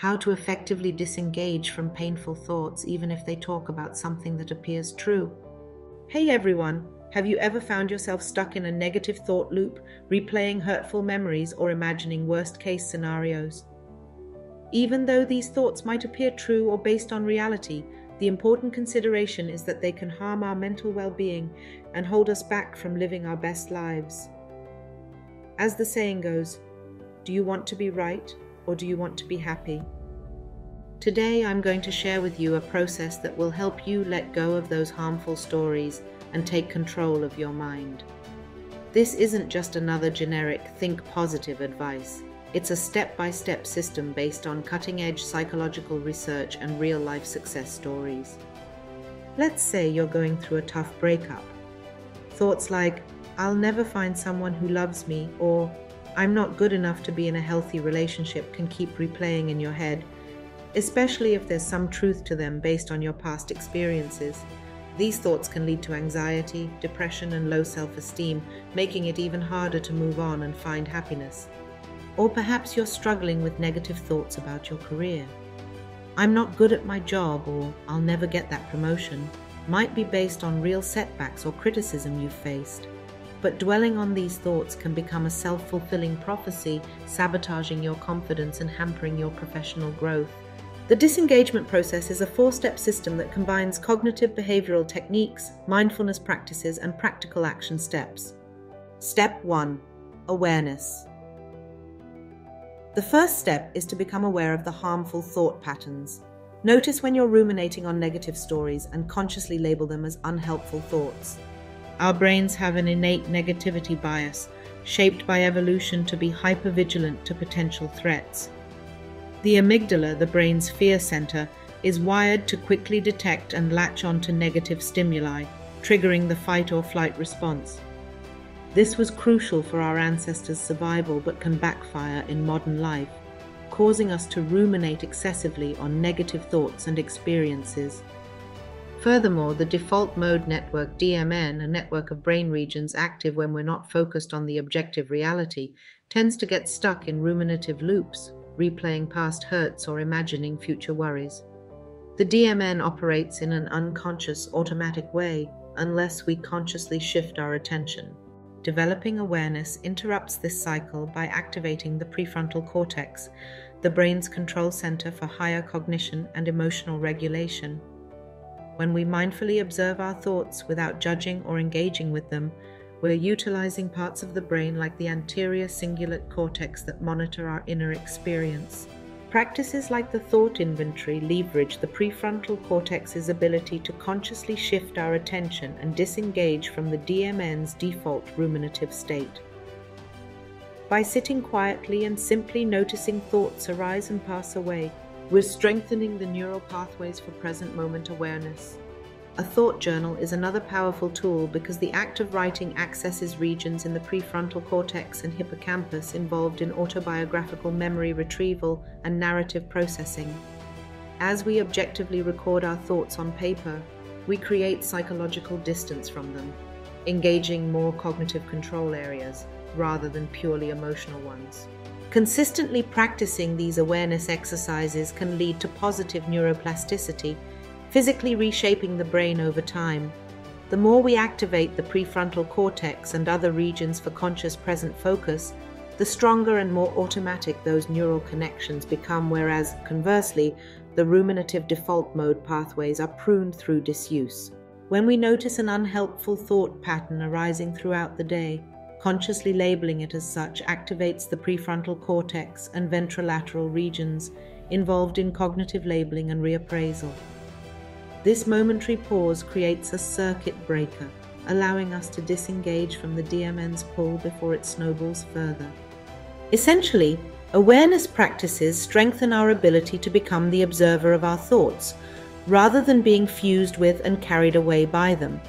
how to effectively disengage from painful thoughts even if they talk about something that appears true. Hey everyone, have you ever found yourself stuck in a negative thought loop, replaying hurtful memories or imagining worst-case scenarios? Even though these thoughts might appear true or based on reality, the important consideration is that they can harm our mental well-being and hold us back from living our best lives. As the saying goes, do you want to be right or do you want to be happy? Today I'm going to share with you a process that will help you let go of those harmful stories and take control of your mind. This isn't just another generic think positive advice. It's a step-by-step system based on cutting-edge psychological research and real-life success stories. Let's say you're going through a tough breakup. Thoughts like, I'll never find someone who loves me, or I'm not good enough to be in a healthy relationship can keep replaying in your head, especially if there's some truth to them based on your past experiences. These thoughts can lead to anxiety, depression, and low self-esteem, making it even harder to move on and find happiness. Or perhaps you're struggling with negative thoughts about your career. I'm not good at my job, or I'll never get that promotion, might be based on real setbacks or criticism you've faced. But dwelling on these thoughts can become a self-fulfilling prophecy, sabotaging your confidence and hampering your professional growth. The disengagement process is a 4-step system that combines cognitive behavioral techniques, mindfulness practices, and practical action steps. Step 1. Awareness. The first step is to become aware of the harmful thought patterns. Notice when you're ruminating on negative stories and consciously label them as unhelpful thoughts. Our brains have an innate negativity bias, shaped by evolution to be hypervigilant to potential threats. The amygdala, the brain's fear center, is wired to quickly detect and latch onto negative stimuli, triggering the fight or flight response. This was crucial for our ancestors' survival but can backfire in modern life, causing us to ruminate excessively on negative thoughts and experiences. Furthermore, the default mode network DMN, a network of brain regions active when we're not focused on the objective reality, tends to get stuck in ruminative loops, replaying past hurts or imagining future worries. The DMN operates in an unconscious, automatic way unless we consciously shift our attention. Developing awareness interrupts this cycle by activating the prefrontal cortex, the brain's control center for higher cognition and emotional regulation. When we mindfully observe our thoughts without judging or engaging with them, we're utilizing parts of the brain like the anterior cingulate cortex that monitor our inner experience. Practices like the thought inventory leverage the prefrontal cortex's ability to consciously shift our attention and disengage from the DMN's default ruminative state. By sitting quietly and simply noticing thoughts arise and pass away, we're strengthening the neural pathways for present moment awareness. A thought journal is another powerful tool because the act of writing accesses regions in the prefrontal cortex and hippocampus involved in autobiographical memory retrieval and narrative processing. As we objectively record our thoughts on paper, we create psychological distance from them, engaging more cognitive control areas rather than purely emotional ones. Consistently practicing these awareness exercises can lead to positive neuroplasticity, physically reshaping the brain over time. The more we activate the prefrontal cortex and other regions for conscious present focus, the stronger and more automatic those neural connections become, whereas, conversely, the ruminative default mode pathways are pruned through disuse. When we notice an unhelpful thought pattern arising throughout the day, consciously labeling it as such activates the prefrontal cortex and ventrolateral regions involved in cognitive labeling and reappraisal. This momentary pause creates a circuit breaker, allowing us to disengage from the DMN's pull before it snowballs further. Essentially, awareness practices strengthen our ability to become the observer of our thoughts, rather than being fused with and carried away by them.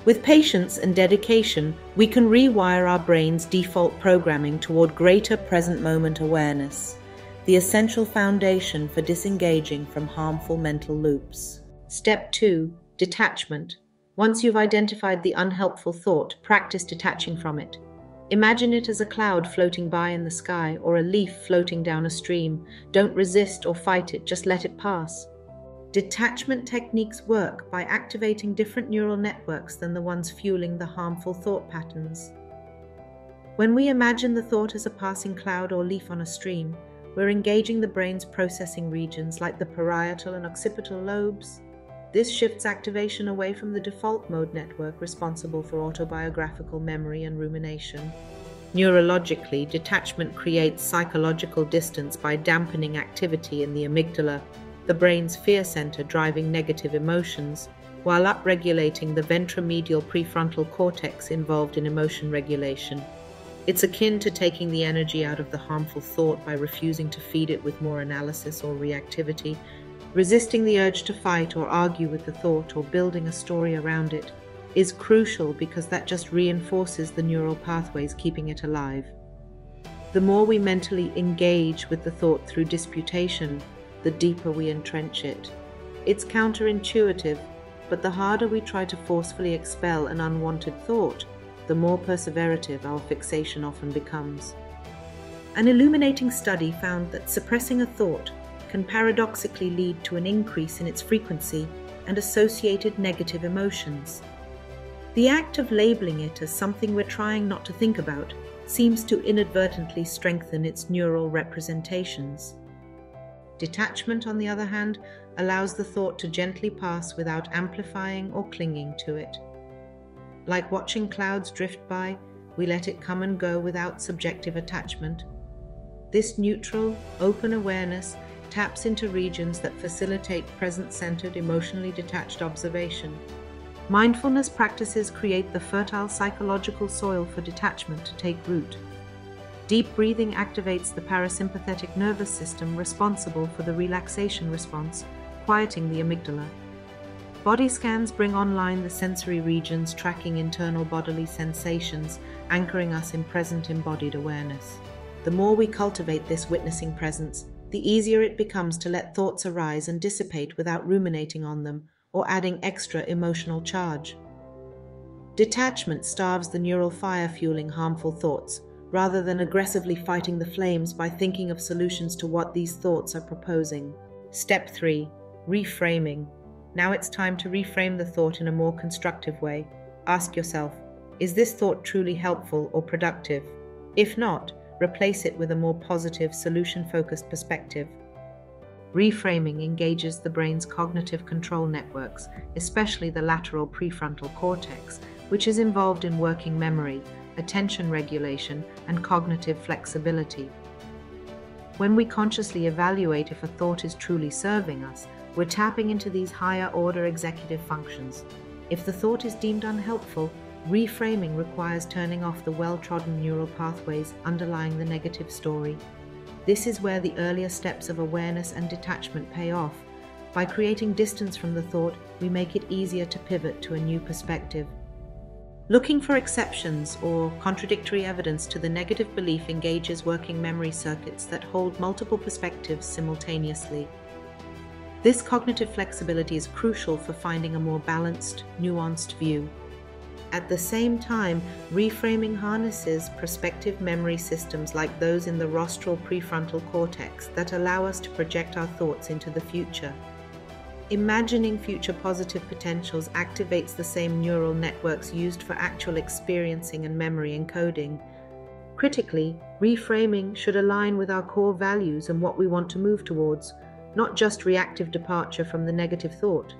With patience and dedication, we can rewire our brain's default programming toward greater present moment awareness, the essential foundation for disengaging from harmful mental loops. Step 2. Detachment. Once you've identified the unhelpful thought, practice detaching from it. Imagine it as a cloud floating by in the sky or a leaf floating down a stream. Don't resist or fight it, just let it pass. Detachment techniques work by activating different neural networks than the ones fueling the harmful thought patterns. When we imagine the thought as a passing cloud or leaf on a stream, we're engaging the brain's processing regions like the parietal and occipital lobes. This shifts activation away from the default mode network responsible for autobiographical memory and rumination. Neurologically, detachment creates psychological distance by dampening activity in the amygdala, the brain's fear center driving negative emotions, while upregulating the ventromedial prefrontal cortex involved in emotion regulation. It's akin to taking the energy out of the harmful thought by refusing to feed it with more analysis or reactivity. Resisting the urge to fight or argue with the thought or building a story around it is crucial because that just reinforces the neural pathways keeping it alive. The more we mentally engage with the thought through disputation, the deeper we entrench it. It's counterintuitive, but the harder we try to forcefully expel an unwanted thought, the more perseverative our fixation often becomes. An illuminating study found that suppressing a thought can paradoxically lead to an increase in its frequency and associated negative emotions. The act of labeling it as something we're trying not to think about seems to inadvertently strengthen its neural representations. Detachment, on the other hand, allows the thought to gently pass without amplifying or clinging to it. Like watching clouds drift by, we let it come and go without subjective attachment. This neutral, open awareness taps into regions that facilitate present-centered, emotionally detached observation. Mindfulness practices create the fertile psychological soil for detachment to take root. Deep breathing activates the parasympathetic nervous system responsible for the relaxation response, quieting the amygdala. Body scans bring online the sensory regions tracking internal bodily sensations, anchoring us in present embodied awareness. The more we cultivate this witnessing presence, the easier it becomes to let thoughts arise and dissipate without ruminating on them or adding extra emotional charge. Detachment starves the neural fire fueling harmful thoughts, rather than aggressively fighting the flames by thinking of solutions to what these thoughts are proposing. Step 3. Reframing. Now it's time to reframe the thought in a more constructive way. Ask yourself, is this thought truly helpful or productive? If not, replace it with a more positive, solution-focused perspective. Reframing engages the brain's cognitive control networks, especially the lateral prefrontal cortex, which is involved in working memory, attention regulation, and cognitive flexibility. When we consciously evaluate if a thought is truly serving us, we're tapping into these higher-order executive functions. If the thought is deemed unhelpful, reframing requires turning off the well-trodden neural pathways underlying the negative story. This is where the earlier steps of awareness and detachment pay off. By creating distance from the thought, we make it easier to pivot to a new perspective. Looking for exceptions or contradictory evidence to the negative belief engages working memory circuits that hold multiple perspectives simultaneously. This cognitive flexibility is crucial for finding a more balanced, nuanced view. At the same time, reframing harnesses prospective memory systems like those in the rostral prefrontal cortex that allow us to project our thoughts into the future. Imagining future positive potentials activates the same neural networks used for actual experiencing and memory encoding. Critically, reframing should align with our core values and what we want to move towards, not just reactive departure from the negative thought.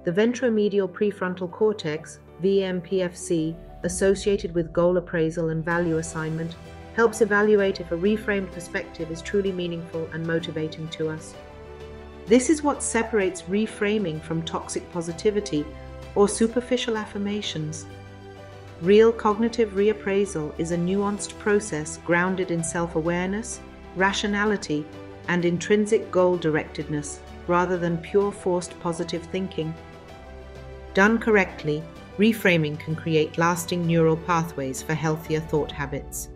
The ventromedial prefrontal cortex, VMPFC, associated with goal appraisal and value assignment, helps evaluate if a reframed perspective is truly meaningful and motivating to us. This is what separates reframing from toxic positivity or superficial affirmations. Real cognitive reappraisal is a nuanced process grounded in self-awareness, rationality, and intrinsic goal-directedness, rather than pure forced positive thinking. Done correctly, reframing can create lasting neural pathways for healthier thought habits.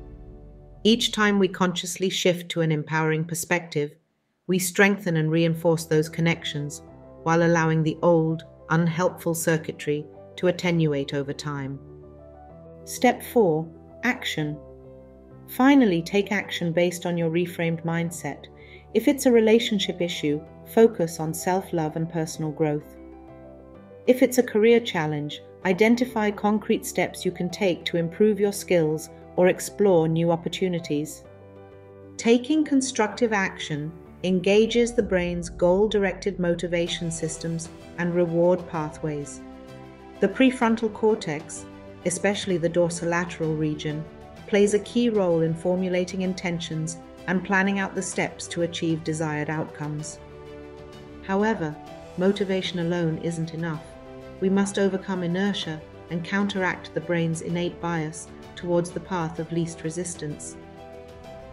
Each time we consciously shift to an empowering perspective, we strengthen and reinforce those connections while allowing the old, unhelpful circuitry to attenuate over time. Step 4. Action. Finally, take action based on your reframed mindset. If it's a relationship issue, focus on self-love and personal growth. If it's a career challenge, identify concrete steps you can take to improve your skills or explore new opportunities. Taking constructive action engages the brain's goal-directed motivation systems and reward pathways. The prefrontal cortex, especially the dorsolateral region, plays a key role in formulating intentions and planning out the steps to achieve desired outcomes. However, motivation alone isn't enough. We must overcome inertia and counteract the brain's innate bias towards the path of least resistance.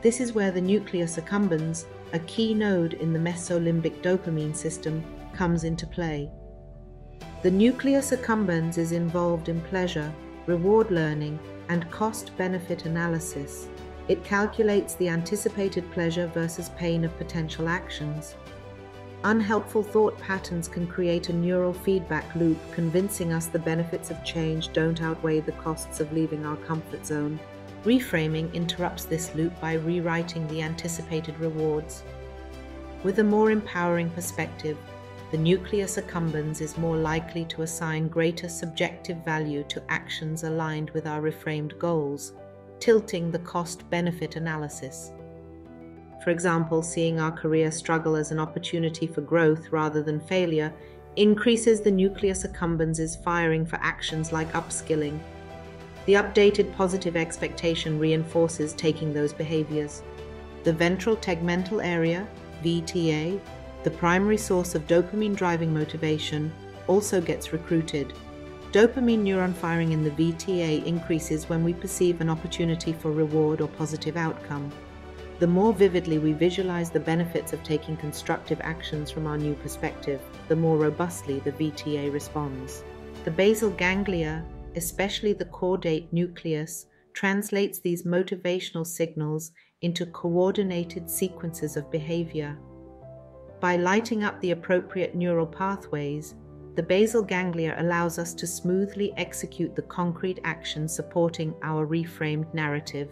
This is where the nucleus accumbens, a key node in the mesolimbic dopamine system, comes into play. The nucleus accumbens is involved in pleasure, reward learning, and cost-benefit analysis. It calculates the anticipated pleasure versus pain of potential actions. Unhelpful thought patterns can create a neural feedback loop, convincing us the benefits of change don't outweigh the costs of leaving our comfort zone. Reframing interrupts this loop by rewriting the anticipated rewards. With a more empowering perspective, the nucleus accumbens is more likely to assign greater subjective value to actions aligned with our reframed goals, tilting the cost-benefit analysis. For example, seeing our career struggle as an opportunity for growth rather than failure increases the nucleus accumbens' firing for actions like upskilling. The updated positive expectation reinforces taking those behaviors. The ventral tegmental area, VTA, the primary source of dopamine-driving motivation, also gets recruited. Dopamine neuron firing in the VTA increases when we perceive an opportunity for reward or positive outcome. The more vividly we visualize the benefits of taking constructive actions from our new perspective, the more robustly the VTA responds. The basal ganglia, especially the caudate nucleus, translates these motivational signals into coordinated sequences of behavior. By lighting up the appropriate neural pathways, the basal ganglia allows us to smoothly execute the concrete action supporting our reframed narrative.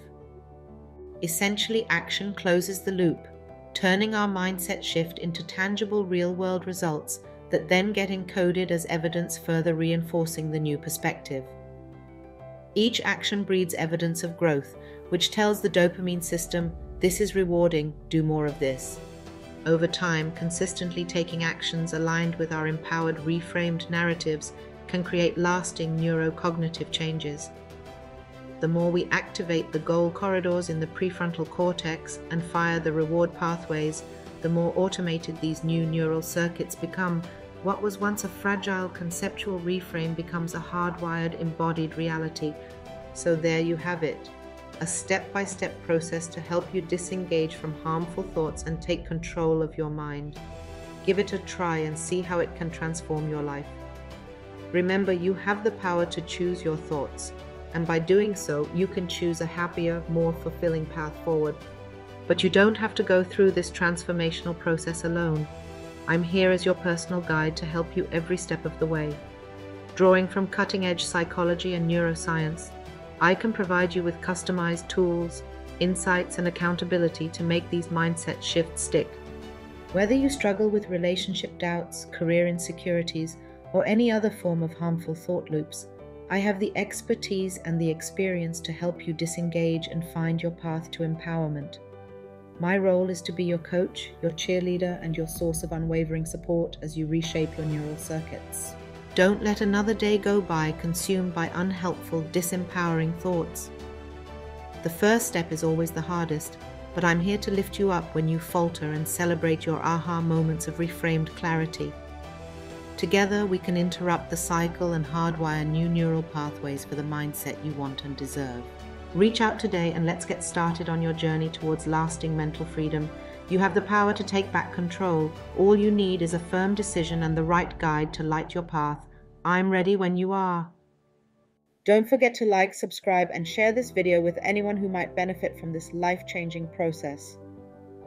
Essentially, action closes the loop, turning our mindset shift into tangible real-world results that then get encoded as evidence, further reinforcing the new perspective. Each action breeds evidence of growth, which tells the dopamine system, "This is rewarding, do more of this." Over time, consistently taking actions aligned with our empowered, reframed narratives can create lasting neurocognitive changes. The more we activate the goal corridors in the prefrontal cortex and fire the reward pathways, the more automated these new neural circuits become. What was once a fragile conceptual reframe becomes a hardwired embodied reality. So there you have it, a step-by-step process to help you disengage from harmful thoughts and take control of your mind. Give it a try and see how it can transform your life. Remember, you have the power to choose your thoughts, and by doing so, you can choose a happier, more fulfilling path forward. But you don't have to go through this transformational process alone. I'm here as your personal guide to help you every step of the way. Drawing from cutting-edge psychology and neuroscience, I can provide you with customized tools, insights, and accountability to make these mindset shifts stick. Whether you struggle with relationship doubts, career insecurities, or any other form of harmful thought loops, I have the expertise and the experience to help you disengage and find your path to empowerment. My role is to be your coach, your cheerleader, and your source of unwavering support as you reshape your neural circuits. Don't let another day go by consumed by unhelpful, disempowering thoughts. The first step is always the hardest, but I'm here to lift you up when you falter and celebrate your aha moments of reframed clarity. Together, we can interrupt the cycle and hardwire new neural pathways for the mindset you want and deserve. Reach out today and let's get started on your journey towards lasting mental freedom. You have the power to take back control. All you need is a firm decision and the right guide to light your path. I'm ready when you are. Don't forget to like, subscribe, and share this video with anyone who might benefit from this life-changing process.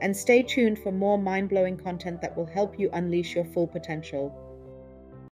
And stay tuned for more mind-blowing content that will help you unleash your full potential.